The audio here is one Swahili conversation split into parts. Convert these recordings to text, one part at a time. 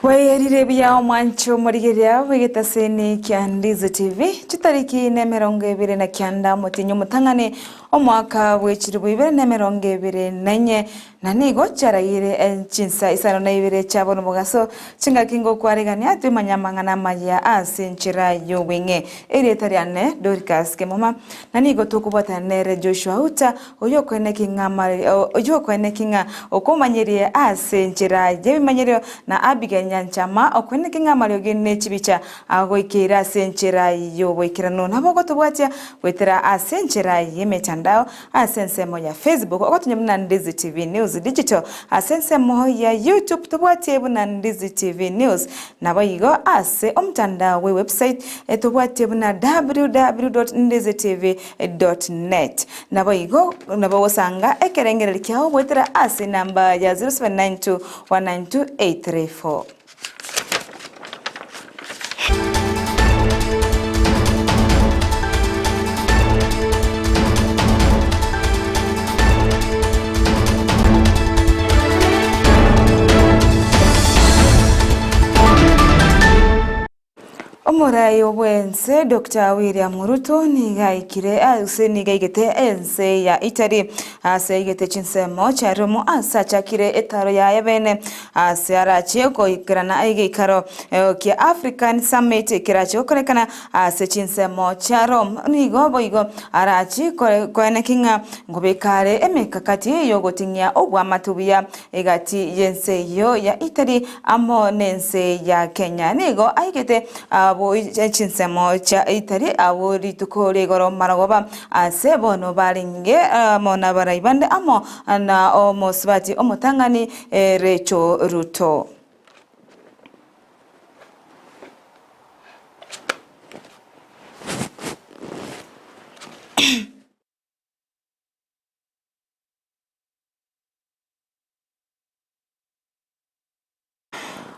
Wairire bya omwancho murigeria wigita seni kya Ndizi TV chitariki ne 29 mutinyo mutangane omwaka w'ekiribu 2024 na nigo charaire Chinsa Isano na Ibere chabona mugaso chingakingo kwaregania twimanyamangana Amayia asinchira yowinge eretariane Dorcas Kemuma na nigo tukubatanere Joshua Auta oyokwenekinga okomanyerie asinchira yebimanyerio na Abigail Nchama okwenekinga marioge nechibicha agoikira asinchira yoboikirano nabo tubwatia wetera asinchira yemetandao asensemo ya Facebook ogotunyamna Ndizi TV News Digital asensemo ya YouTube tubwatie buna Ndizi TV News nabo igo ase omtandao we website tubwatie buna www.ndizitv.net nabo igo nabo wasanga ekerengere kyao wetera ase namba ya 0792192834. Omorai obwense Dr. William Ruto nigaikire nigaigete ense ya Italy igete chinsemo charomo chakire etaro ya ebene arachi goikrana igikaro kia African Summit kirachi okorekana chinsemo charom nigo boigo arachi koenekinga ngobekare emekakati yogotinya obwamatubiya egati yense yo ya Italy amo nense ya Kenya nigo aigete chinsemo cha Italy awori tukore goro maragoba asebono baringe mona baraibande amo na omosbati omotangani Recho Ruto.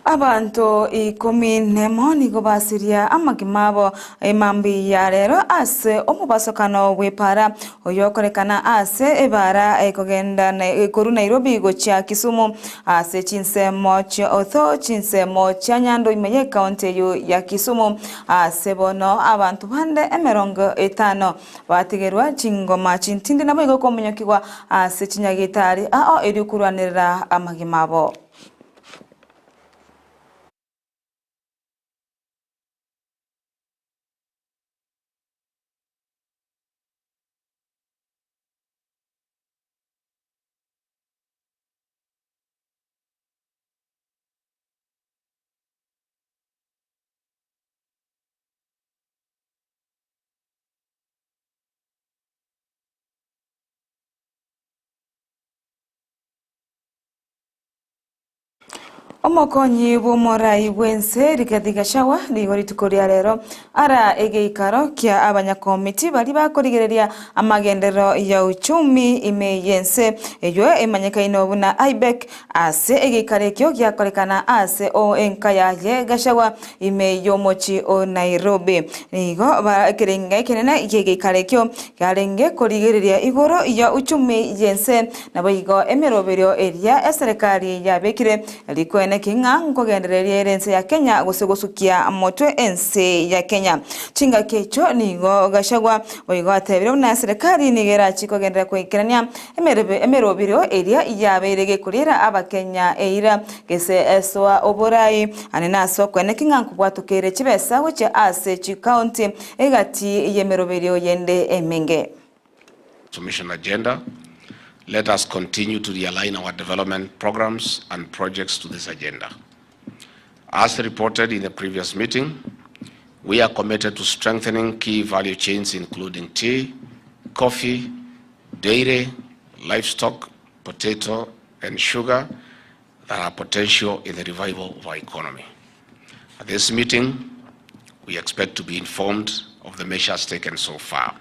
Abantu 10 nigo basiria amagimabo emambi ya rero ase omubasokano wepara oyokorekana ase ebara ekogenda na koru Nairobi gocha Kisumu ase chinsemo cha Auta chinsemo cha Nyando Imeye County ya Kisumu ase bono abantu bande 50 batigerwa chingoma chintindi nabo igo komunyokigwa ase chinyagitari erikuranira amagimabo. Omokonyi b'omorai bwense rigadigashawa ligori tukoria rero ara egeikaro kia abanyakomiti bali bakorigereria amagendero ya uchumi imeyense eyo emanyekaino buna IBEC ase egeikarekyo gyakorekana ase o enkaya ye gashawa imeyomochi o Nairobi nigo bakerenga kenena egeikarekyo garenge korigereria igoro ya uchumi yense nabo igo emeroberio eria eserikali ya bekire liko kinga ngogendereria ense ya Kenya gusegosukia motwe ense ya Kenya chinga kecho nigo gashagwa oigo atebiro na serikali nigera chikogendera kwikirania emerobiro eria yaberege kurira abakenya eira gese eswa oborai anena so kwenekinga nkubwatukere chibesa weche ase chi county egati yemerobiro yende emenge Transformation agenda. Let us continue to realign our development programs and projects to this agenda. As reported in the previous meeting, we are committed to strengthening key value chains including tea, coffee, dairy, livestock, potato, and sugar that have potential in the revival of our economy. At this meeting, we expect to be informed of the measures taken so far.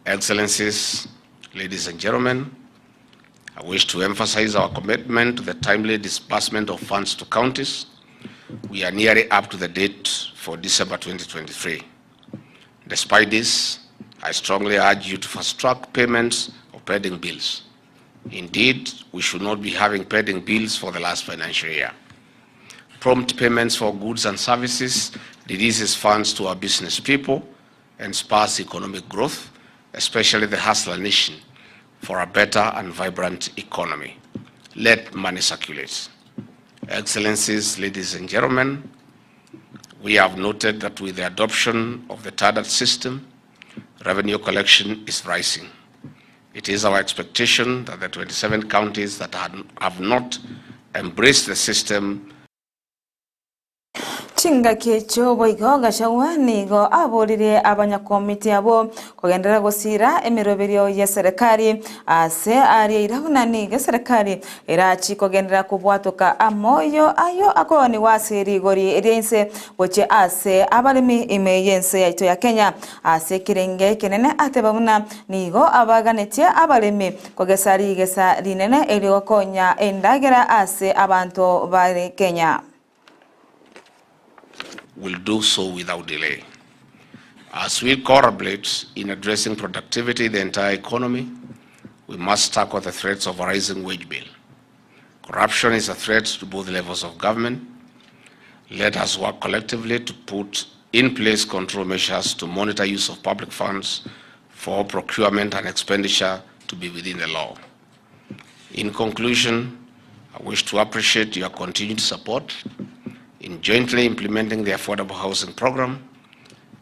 Excellencies, ladies and gentlemen, I wish to emphasize our commitment to the timely disbursement of funds to counties. We are nearly up to the date for December 2023. Despite this, I strongly urge you to fast-track payments of pending bills. Indeed, we should not be having pending bills for the last financial year. Prompt payments for goods and services releases funds to our business people and spurs economic growth, especially the hustler nation, for a better and vibrant economy. Let money circulate. Excellencies, ladies and gentlemen, we have noted that with the adoption of the TADAT system, revenue collection is rising. It is our expectation that the 27 counties that have not embraced the system Chinga kecho boigo gashawa nigo aborire abanyakomite abo kugendera gusira emiroberio ya serikali ase ari irahuna niga serikali irachi kugendera kubwatuka amoyo ayo akoni wasiri gori irense boche ase abalimi imeyense yaito ya Kenya ase kirenge kenene atebabuna nigo abaganetia abalimi kugesari gesa rinene eliokonya endagera ase abantu bari Kenya. Will do so without delay. As we collaborate in addressing productivity in the entire economy, we must tackle the threats of a rising wage bill. Corruption is a threat to both levels of government. Let us work collectively to put in place control measures to monitor use of public funds for procurement and expenditure to be within the law. In conclusion, I wish to appreciate your continued support in jointly implementing the Affordable Housing Program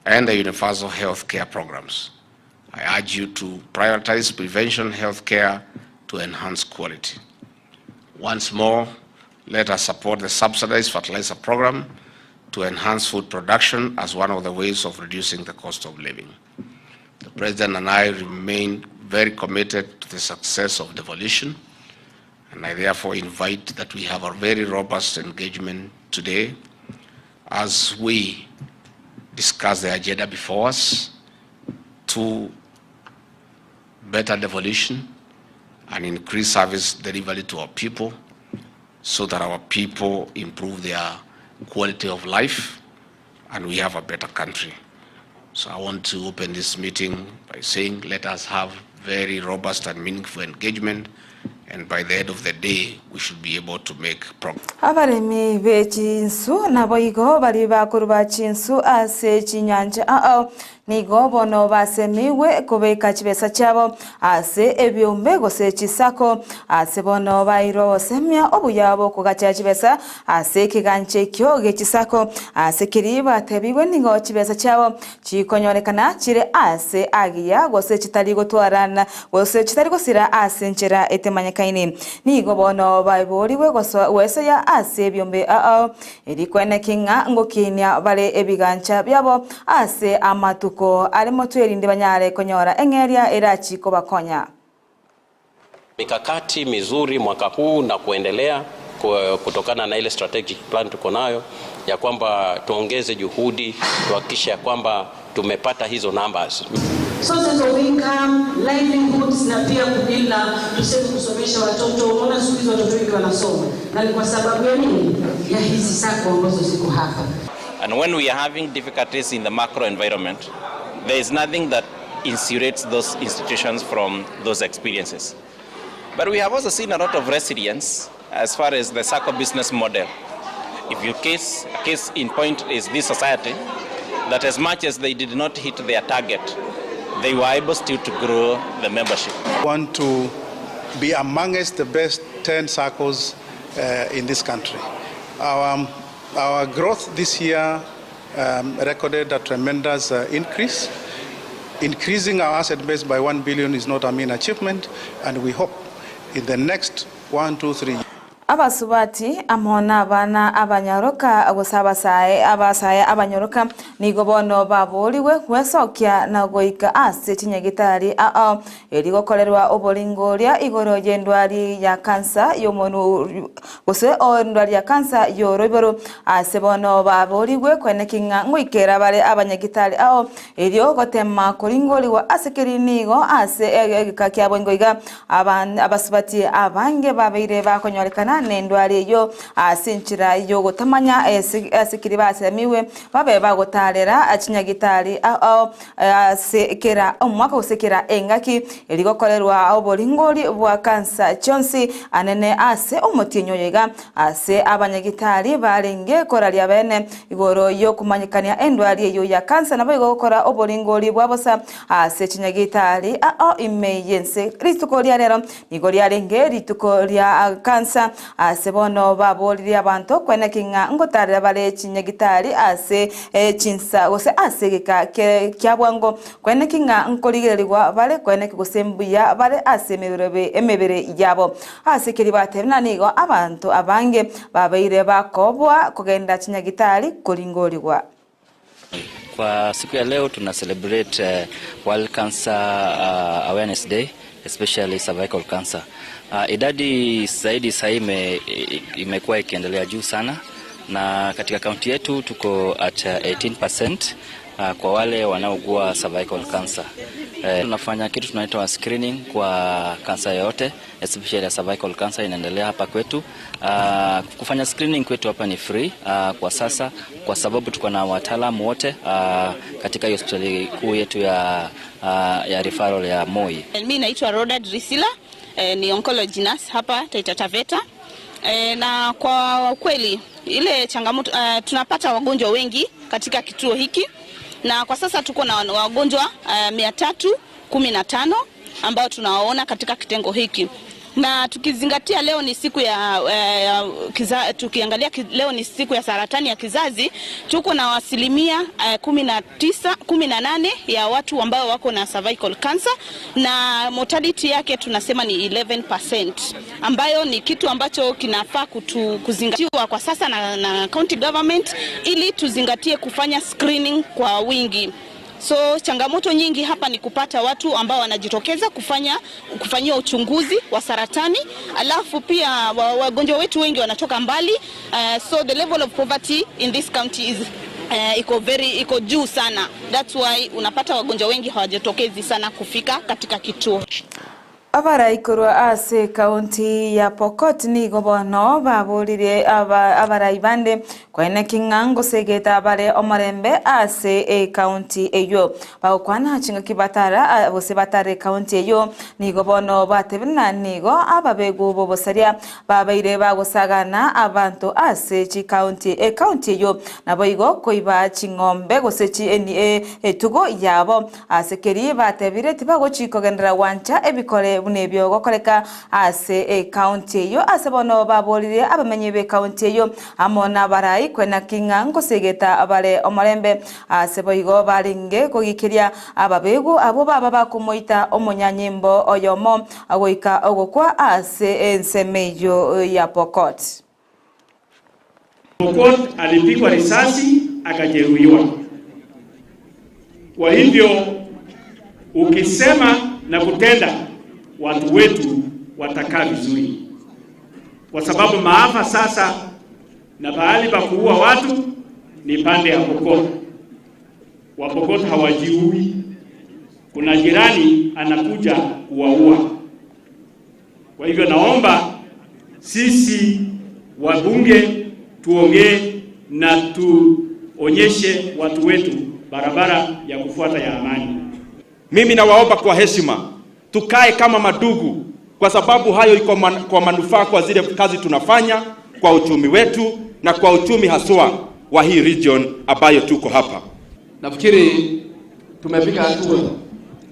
and the Universal Health Care programs. I urge you to prioritize prevention health care to enhance quality. Once more, let us support the subsidized fertilizer program to enhance food production as one of the ways of reducing the cost of living. The President and I remain very committed to the success of devolution, and I therefore invite that we have a very robust engagement today as we discuss the agenda before us to better devolution and increase service delivery to our people so that our people improve their quality of life and we have a better country. So I want to open this meeting by saying let us have very robust and meaningful engagement, and by the end of the day, we should be able to make progress. Abaremi be Chinsu na boigo bari bakuru ba Chinsu ase chinyanja nigo bono basemiwe kubeka chibesa chabo ase ebyombe gose chisako ase bono bairo semya obuyabo kugacha chibesa ase kiganche kyo gechisako ase kiriba tebiwe nigo chibesa chabo chikonyorekana chire ase agiya gose chitali gotwarana gose chitali gosira ase nchera etemanyakaini nigo bono baiboriwe goso wese ya ase ebyombe erikwene kinga ngokinya bale ebigancha byabo ase amatu ko alimo twirinde banyare konyora engeria irachi ko bakonya mikakati mizuri mwaka huu na kuendelea kutokana na ile strategic plan tuko nayo ya kwamba tuongeze juhudi tuhakikishe kwamba tumepata hizo numbers. Sources of income, livelihoods na pia kubila tuseme kusomesha watoto. Unaona siku hizo watoto wengi wanasoma na ni kwa sababu ya nini? Ya hizi sako ambazo ziko hapa. And when we are having difficulties in the macro environment, there is nothing that insulates those institutions from those experiences. But we have also seen a lot of resilience as far as the SACCO business model. If your case in point is this society, that as much as they did not hit their target, they were able still to grow the membership. We want to be amongst the best 10 SACCOs in this country. Our growth this year recorded a tremendous increase. Increasing our asset base by 1 billion is not a mean achievement, and we hope in the next 1, 2, 3 years. Abasubati amona bana abanyaroka abasabasaye abanyoroka nigobono baboliwe kwesokya na goika ase tinyagitari erigokolerwa obolingoria igoro yendwari ya kansa yomonu gose ondwari ya kansa yorobero ase bono baboliwe kwenekinga ngwikera bare abanyagitari erio gotema kolingoliwa ase kirinigo ase egikakya bongoiga abasubati abange babeire bakonyorekana kuregana nendwari yo asinchira yo gutamanya asikiri basemiwe babe bagotarera achinyagitari sekera omwaka usekera engaki eligokorerwa obolingoli bwa kansa chonsi anene ase omotinyo yega ase abanyagitari barenge koralia bene igoro yo kumanyikania endwari yo ya kansa nabo igokora obolingoli bwabosa ase chinyagitari imeyense rituko lya rero nigoria renge rituko lya kansa ase bono baboliri abantu kwene kinga ngotarira bale chinyagitari ase Chinsa gose ase gika kyabwango kwene kinga nkoligererwa bale kwene kusembuya bale ase emebere yabo ase kiri batebna nigo abantu abange babaire bakobwa kugenda chinyagitari kolingolirwa. Kwa siku ya leo tuna celebrate World Cancer Awareness Day, especially cervical cancer. Idadi zaidi sasa imekuwa ikiendelea juu sana, na katika kaunti yetu tuko at 18% kwa wale wanaougua cervical cancer. Tunafanya kitu tunaitwa screening kwa kansa yote, especially ya cervical cancer inaendelea hapa kwetu. Kufanya screening kwetu hapa ni free kwa sasa, kwa sababu tuko na wataalamu wote katika hospitali kuu yetu ya referral ya Moi. Mimi naitwa Roda Drisila, ni oncology nurse hapa Taita Taveta. Na kwa kweli ile changamoto tunapata wagonjwa wengi katika kituo hiki, na kwa sasa tuko na wagonjwa 315 ambao tunawaona katika kitengo hiki. Na tukizingatia leo ni siku tukiangalia leo ni siku ya saratani ya kizazi, tuko na asilimia 18 ya watu ambao wako na cervical cancer, na mortality yake tunasema ni 11%, ambayo ni kitu ambacho kinafaa kuzingatiwa kwa sasa na county government, ili tuzingatie kufanya screening kwa wingi. So changamoto nyingi hapa ni kupata watu ambao wanajitokeza kufanyia uchunguzi wa saratani, alafu pia wagonjwa wetu wengi wanatoka mbali, so the level of poverty in this county is iko juu sana. That's why unapata wagonjwa wengi hawajitokezi sana kufika katika kituo. Abara ikorwa ase kaunti ya Pokot ni gobono baburire abara ibande kwene kingango segeta bare omarembe ase kaunti eyo bakwana chinga kibatara bose batare kaunti eyo ni gobono batebina nigo ababego bobosaria babaire bagosagana abantu ase chi kaunti eyo naboigo koiba chingombe gosechi tugo yabo ase keri batebire tibago chikogendera wancha ebikore bunebyo gokoreka ase county yo ase bono babolire abamenye be county yo amona barai kwena kingango segeta abale omarembe ase boigo baringe kogikiria ababego abo baba bakumoita omonyanyimbo oyomo agoika ogokwa ase ensemeyo ya Pokot. Pokot alipigwa risasi akajeruhiwa. Kwa hivyo ukisema na kutenda, watu wetu watakaa vizuri, kwa sababu maafa sasa na bahali pa kuua watu ni pande ya Pokot. Wa Pokot hawajiui, kuna jirani anakuja kuwaua. Kwa hivyo naomba sisi wabunge tuongee na tuonyeshe watu wetu barabara ya kufuata ya amani. Mimi nawaomba kwa heshima tukae kama madugu, kwa sababu hayo iko kwa manufaa kwa zile kazi tunafanya, kwa uchumi wetu na kwa uchumi haswa wa hii region ambayo tuko hapa. Nafikiri tumepiga hatua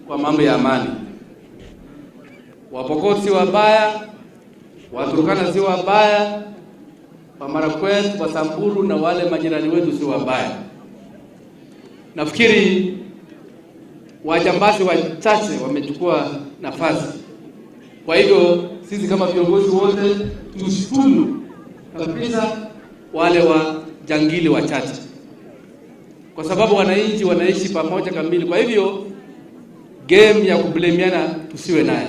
kwa mambo ya amani. Wapokot si wabaya, Waturkana si wabaya, Wamarakwet, Wasamburu na wale majirani wetu si wabaya. Nafikiri wajambazi wachache wamechukua nafasi. Kwa hivyo sisi kama viongozi wote tushukuru kabisa wale wajangili wachache, kwa sababu wananchi wanaishi pamoja kamili. Kwa hivyo game ya kublemiana tusiwe naye,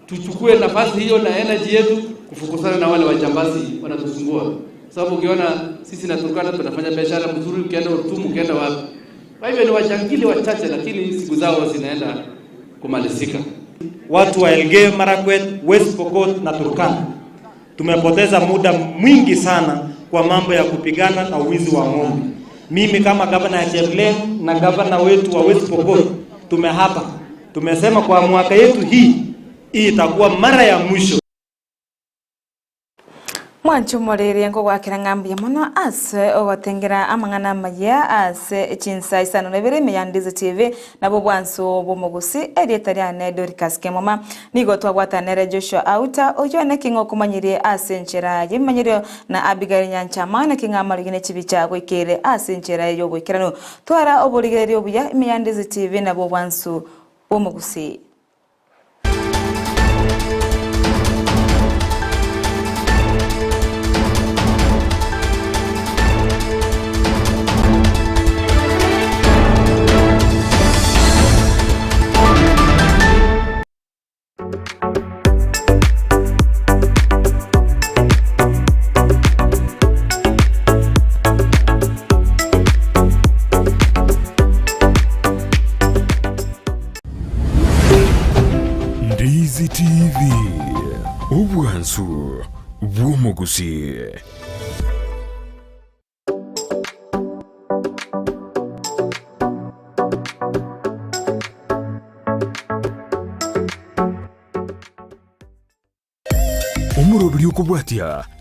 tuchukue nafasi hiyo na energy yetu kufukuzana na wale wajambazi wanatusumbua, sababu ukiona sisi na Turkana tunafanya biashara mzuri, ukienda Utumu, ukienda wapi. Kwa hivyo ni wajangili wachache, lakini siku zao zinaenda kumalizika. Watu wa Elgeyo Marakwet, West Pokot na Turkana tumepoteza muda mwingi sana kwa mambo ya kupigana na uwizi wa ng'ombe. Mimi kama gavana ya Cheplem na gavana wetu wa West Pokot tumesema kwa mwaka yetu hii itakuwa mara ya mwisho. Mwancho morere ngo gwakira ngambia muno ase ogotengera amangana maya ase Chinsa Isano na Ibere ya Ndizi TV nabo bwanso Gusii erietariane Dorcas Kemuma nigo twagwatanere Joshua Auta oyone kingo kumanyirie ase nchera yimanyiro na Abigail Nyanchama na kingamarigine chibicha gwikire ase nchera yo gwikirano twara oburigeri obuya ya Ndizi TV nabo bwanso Gusii. Ndizi TV, ubwansu bw'Gusii. Umurobiri ukubwatia